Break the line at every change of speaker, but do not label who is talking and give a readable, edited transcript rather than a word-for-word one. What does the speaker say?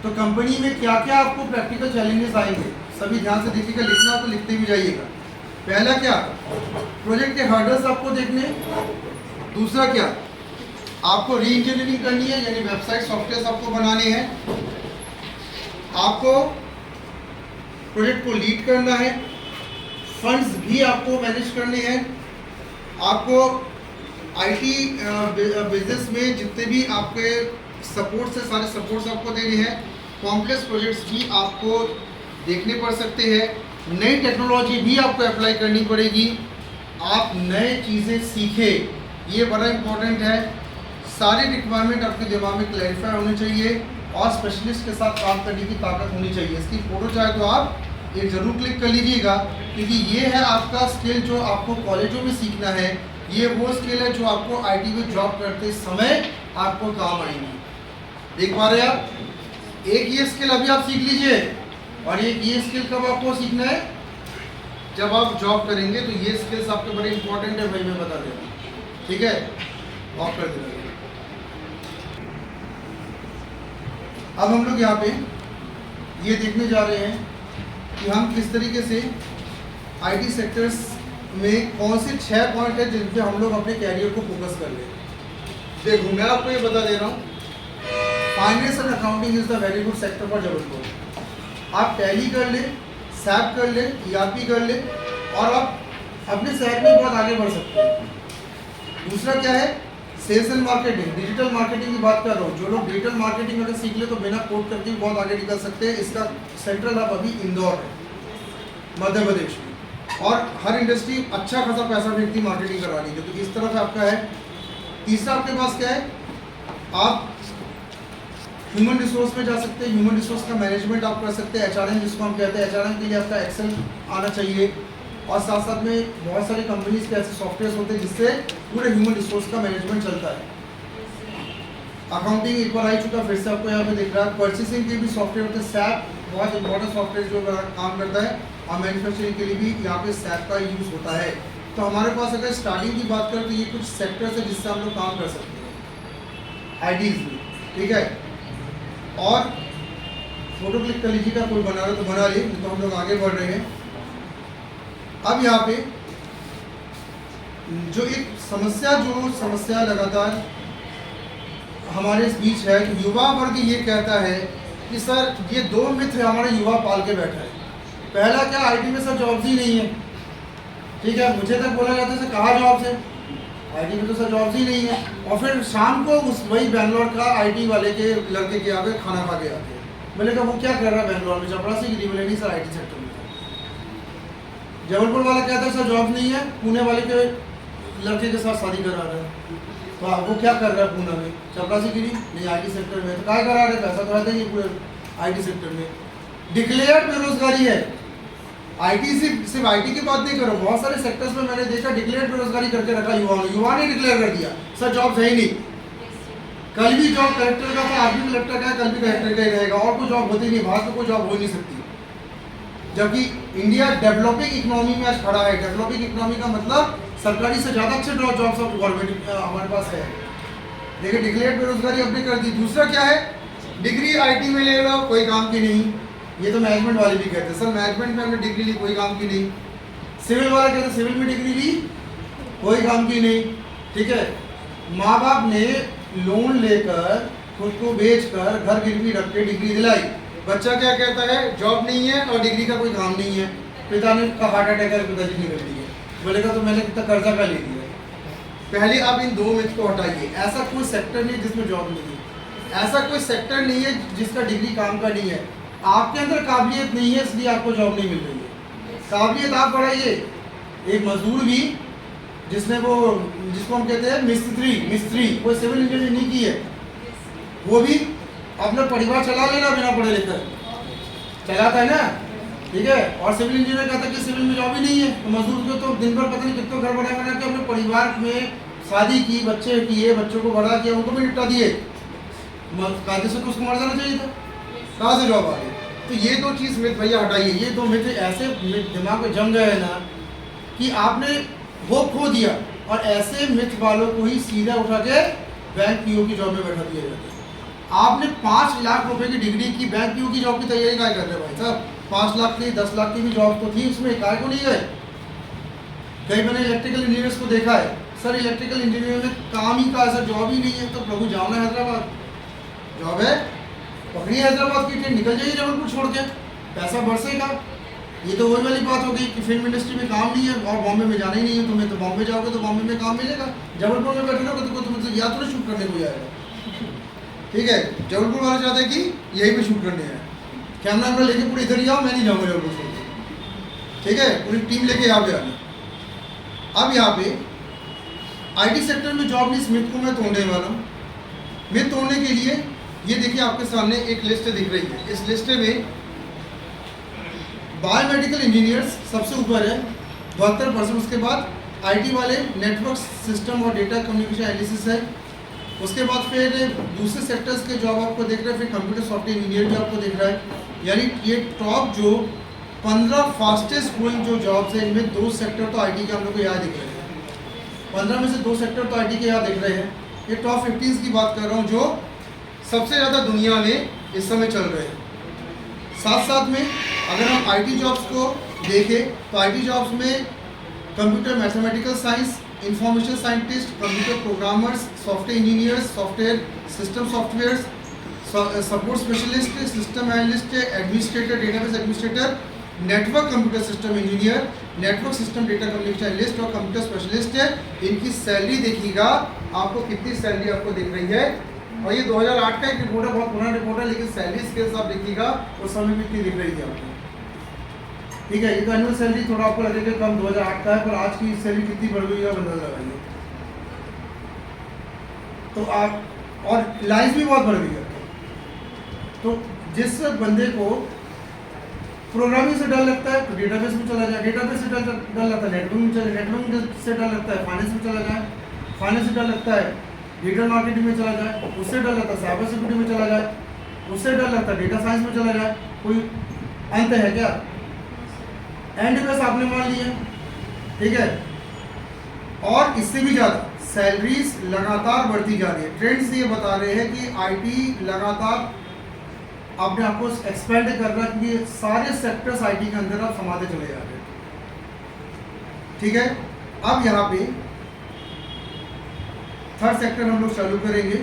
तो कंपनी में क्या क्या आपको प्रैक्टिकल चैलेंजेस आएंगे, सभी ध्यान से देखिएगा, लिखना हो तो लिखते भी जाइएगा। पहला क्या, प्रोजेक्ट के हर्डल्स आपको देखने। दूसरा क्या, आपको री इंजीनियरिंग करनी है, यानी वेबसाइट सॉफ्टवेयर आपको बनाने हैं। आपको प्रोजेक्ट को लीड करना है, फंड्स भी आपको मैनेज करने हैं। आपको आईटी बिजनेस में जितने भी आपके सपोर्ट से सारे सपोर्ट्स आपको देने हैं। कॉम्प्लेक्स प्रोजेक्ट्स भी आपको देखने पड़ सकते हैं। नई टेक्नोलॉजी भी आपको अप्लाई करनी पड़ेगी। आप नए चीज़ें सीखें, ये बड़ा इम्पोर्टेंट है। सारे रिक्वायरमेंट आपके दिमाग में क्लैरिफाई होने चाहिए और स्पेशलिस्ट के साथ काम करने की ताकत होनी चाहिए। इसकी फ़ोटो चाहे तो आप एक ज़रूर क्लिक कर लीजिएगा, क्योंकि ये है आपका स्किल जो आपको कॉलेजों में सीखना है। ये वो स्किल है जो आपको आईटी में जॉब करते समय आपको काम आएंगी। देख पा रहे हैं आप, एक ये स्किल अभी आप सीख लीजिए और एक ये स्किल कब आपको सीखना है, जब आप जॉब करेंगे। तो ये स्किल्स आपके बड़े इंपॉर्टेंट है भाई, मैं बता दे रहा हूँ, ठीक है। ऑफ कर देना। अब हम लोग यहाँ पे ये देखने जा रहे हैं कि हम किस तरीके से आईटी सेक्टर्स में कौन से 6 पॉइंट है जिन पे हम लोग अपने कैरियर को फोकस कर रहे हैं। देखो मैं आपको ये बता दे रहा हूँ, finance and accounting is the very good sector for Jabalpur. आप टैली कर ले, सैप कर ले, ईआरपी कर ले और आप अपने शहर में बहुत आगे बढ़ सकते हैं। दूसरा क्या है, sales and marketing, digital marketing की बात कर रहा हूँ। जो लोग डिजिटल मार्केटिंग अगर सीख ले तो बिना कोड करके भी बहुत आगे निकल सकते हैं। इसका सेंट्रल हब अभी इंदौर है, मध्य प्रदेश में, और हर इंडस्ट्री अच्छा खासा पैसा फेंकती मार्केटिंग करवाने के, तो इस तरफ आपका है। तीसरा आपके पास क्या है, आप ह्यूमन रिसोर्स में जा सकते हैं। ह्यूमन रिसोर्स का मैनेजमेंट आप कर सकते हैं, एचआरएम जिसको हम कहते हैं। एचआरएम के लिए आपका एक्सेल आना चाहिए और साथ साथ में बहुत सारी कंपनीज के ऐसे सॉफ्टवेयर होते हैं जिससे पूरे ह्यूमन रिसोर्स का मैनेजमेंट चलता है। अकाउंटिंग एक बार आ चुका, फिर से आपको यहाँ पे दिख रहा है। परचेसिंग के भी सॉफ्टवेयर होते हैं, सैप बहुत इंपॉर्टेंट सॉफ्टवेयर जो काम करता है, और मैन्युफैक्चरिंग के लिए भी यहाँ पे सैप का यूज़ होता है। तो हमारे पास अगर स्टार्टिंग की बात करें तो ये कुछ सेक्टर्स है जिससे हम लोग काम कर सकते हैं आईटीज में, ठीक है। और फोटो क्लिक कर लीजिएगा, कोई बना रहे तो बना लिए, तो हम लोग आगे बढ़ रहे हैं। अब यहाँ पे जो एक समस्या लगातार हमारे इस बीच है कि युवा वर्ग ये कहता है कि सर ये 2 मित्र हमारे युवा पाल के बैठा है। पहला क्या, आईटी में सर जॉब्स ही नहीं है, ठीक है। मुझे तक बोला जाता है सर कहाँ जॉब्स है, आईटी में तो सर जॉब्स ही नहीं है। और फिर शाम को उस वही बैंगलोर का आईटी वाले के लड़के के यहाँ पे खाना खा के आते हैं। मैंने कहा वो क्या कर रहा है बैंगलोर में, चपरासी की बोले नहीं सर आईटी सेक्टर में। जबलपुर वाला कहता है सर जॉब नहीं है, पुणे वाले के लड़के के साथ शादी करा रहे हैं। तो वो क्या कर रहा है पुणे में, चपरासी की नहीं आईटी सेक्टर में। तो क्या करा रहे, पैसा तो रहता ही है पूरे आईटी सेक्टर में। डिक्लेयर्ड बेरोजगारी है, आईटी सिर्फ आईटी की बात नहीं करो, बहुत सारे सेक्टर्स में मैंने देखा डिक्लेयर्ड बेरोजगारी करके रखा युवा ने डिक्लेयर कर दिया सर जॉब है ही नहीं। कल भी जॉब कलेक्टर का था, आज भी कलेक्टर का है, कल भी कलेक्टर का ही रहेगा, और कोई जॉब होती नहीं, भारत में कोई जॉब हो नहीं सकती। जबकि इंडिया डेवलपिंग इकोनॉमी में आज खड़ा है। डेवलपिंग इकोनॉमी का मतलब सरकारी से ज़्यादा अच्छे जॉब्स ऑफ गवर्नमेंट हमारे पास है। देखिए डिक्लेयर्ड बेरोजगारी अपने कर दी। दूसरा क्या है, डिग्री आईटी में ले लो कोई काम की नहीं, ये तो मैनेजमेंट वाले भी कहते हैं सर मैनेजमेंट में हमने डिग्री ली कोई काम की नहीं। सिविल वाले कहते हैं सिविल में डिग्री ली कोई काम की नहीं, ठीक है। माँ बाप ने लोन लेकर खुद को बेचकर घर गिरवी रख के डिग्री दिलाई, बच्चा क्या कहता है जॉब नहीं है और डिग्री का कोई काम नहीं है। पिता ने का हार्ट अटैक है, पिताजी निकल दिए, बोलेगा तो मैंने कितना कर्जा का ले लिया। पहले आप इन 2 मिथ को हटाइए। ऐसा कोई सेक्टर नहीं जिसमें जॉब नहीं है, ऐसा कोई सेक्टर नहीं है जिसका डिग्री काम का नहीं है। आपके अंदर काबिलियत नहीं है इसलिए आपको जॉब नहीं मिल रही है, काबिलियत आप बढ़ाइए। एक मजदूर भी जिसको हम कहते हैं मिस्त्री कोई सिविल इंजीनियर नहीं की है, वो भी अपना परिवार चला लेना बिना पढ़े लिखे चलाता है ना, ठीक है। और सिविल इंजीनियर कहता है कि सिविल में जॉब ही नहीं है, तो मजदूर को तो दिन भर पता नहीं कितने घर बना के अपने परिवार में शादी की, बच्चे किए, बच्चों को बड़ा किया, उनको भी निपटा दिए, कायदे से तो उसको मर जाना चाहिए था, कहाँ से जॉब आ गई। तो ये 2 चीज़ मिथ भैया हटाइए। ये 2 मिथ ऐसे दिमाग में जम गए ना कि आपने होप खो दिया, और ऐसे मिथ वालों को ही सीधा उठा के बैंक पीओ की जॉब में बैठा दिया जाता है। आपने 5 लाख रुपए की डिग्री की, बैंक पीओ की जॉब की तैयारी काय कर रहे भाई साहब? 5 लाख की 10 लाख की भी जॉब तो थी उसमें, काय को नहीं गए? कई मैंने इलेक्ट्रिकल इंजीनियर्स को देखा है, सर इलेक्ट्रिकल इंजीनियर में काम ही का ऐसा जॉब ही नहीं है, तो प्रभु जाओ ना हैदराबाद, जॉब है, पकड़िए हैदराबाद की ट्रेन, निकल जाइए जबलपुर छोड़ के, पैसा बरसेगा। ये तो वही वाली बात हो गई कि फिल्म इंडस्ट्री में काम नहीं है और बॉम्बे में जाना ही नहीं है तुम्हें, तो बॉम्बे जाओगे तो बॉम्बे में काम मिलेगा, जबलपुर में बैठे रहोगे तो तुमसे या तो शूट करने को जाएगा। ठीक है, जबलपुर वाले चाहते हैं कि यही पे शूट करने हैं, कैमरा वैमरा लेके पूरे इधर ही आओ, मैं नहीं जाऊँगा जबलपुर छोड़ के। ठीक है, पूरी टीम लेके यहाँ पे आनी। अब यहाँ पे आईटी सेक्टर में जॉब नहीं, स्मिथ को मैं तोड़ने वाला हूँ। मैं तोड़ने के लिए ये देखिए आपके सामने एक लिस्ट दिख रही है, इस लिस्ट में बायोमेडिकल इंजीनियर्स सबसे ऊपर है 72%, उसके बाद आईटी वाले नेटवर्क सिस्टम और डेटा कम्युनिकेशन एनालिसिस है, उसके बाद फिर दूसरे सेक्टर्स के जॉब आपको दिख रहा है, फिर कंप्यूटर सॉफ्टवेयर इंजीनियर भी आपको दिख रहा है। यानी ये टॉप जो 15 फास्टेस्ट ग्रोइंग जो जॉब्स है, इनमें 2 सेक्टर तो आईटी के हम लोग को यहाँ दिख रहे हैं, 15 में से 2 सेक्टर तो आईटी के यहाँ दिख रहे हैं। ये टॉप 15 की बात कर रहा हूँ जो सबसे ज़्यादा दुनिया में इस समय चल रहे हैं। साथ साथ में अगर हम आईटी जॉब्स को देखें तो आईटी जॉब्स में computer mathematical science, information scientist, computer programmers, software engineers, software system softwares, support specialist, system analyst, administrator, database administrator, network computer system engineer, network system data communication analyst और computer specialist है। इनकी salary देखिएगा, आपको कितनी salary आपको दिख रही है, और ये 2008 का एक रिपोर्ट है, बहुत पुराना रिपोर्ट है, लेकिन सैलरी स्केल्स आप देखिएगा उस समय भी कितनी दिख रही थी आपको। ठीक है, ये तो एनुअल सैलरी थोड़ा आपको लगेगा कम 2008 का है, पर आज की सैलरी कितनी बढ़ गई है अंदाजा लगाइए। तो आप और लाइफ भी बहुत बढ़ गई है। तो जिस बंदे को प्रोग्रामिंग से डर लगता है तो डेटाबेस में चला जाए, डेटाबेस से डर लगता है नेटवर्किंग में चले, नेटवर्किंग से डर लगता है फाइनेंस में चला जाए, फाइनेंस से डर लगता है डिजिटल मार्केटिंग में चला जाए, उससे डर लगता है साइबर सिक्योरिटी में चला जाए, उससे डर लगता है डेटा साइंस में चला जाए। कोई अंत है क्या? एंड बस आपने मान लिया। ठीक है, और इससे भी ज़्यादा सैलरीज लगातार बढ़ती जा रही है। ट्रेंड्स ये बता रहे हैं कि आईटी लगातार अपने आप को एक्सपेंड कर रहा है, क्योंकि सारे सेक्टर्स आईटी के अंदर आप समाते चले जा रहे हैं। ठीक है, अब यहाँ पे थर्ड सेक्टर हम लोग चालू करेंगे।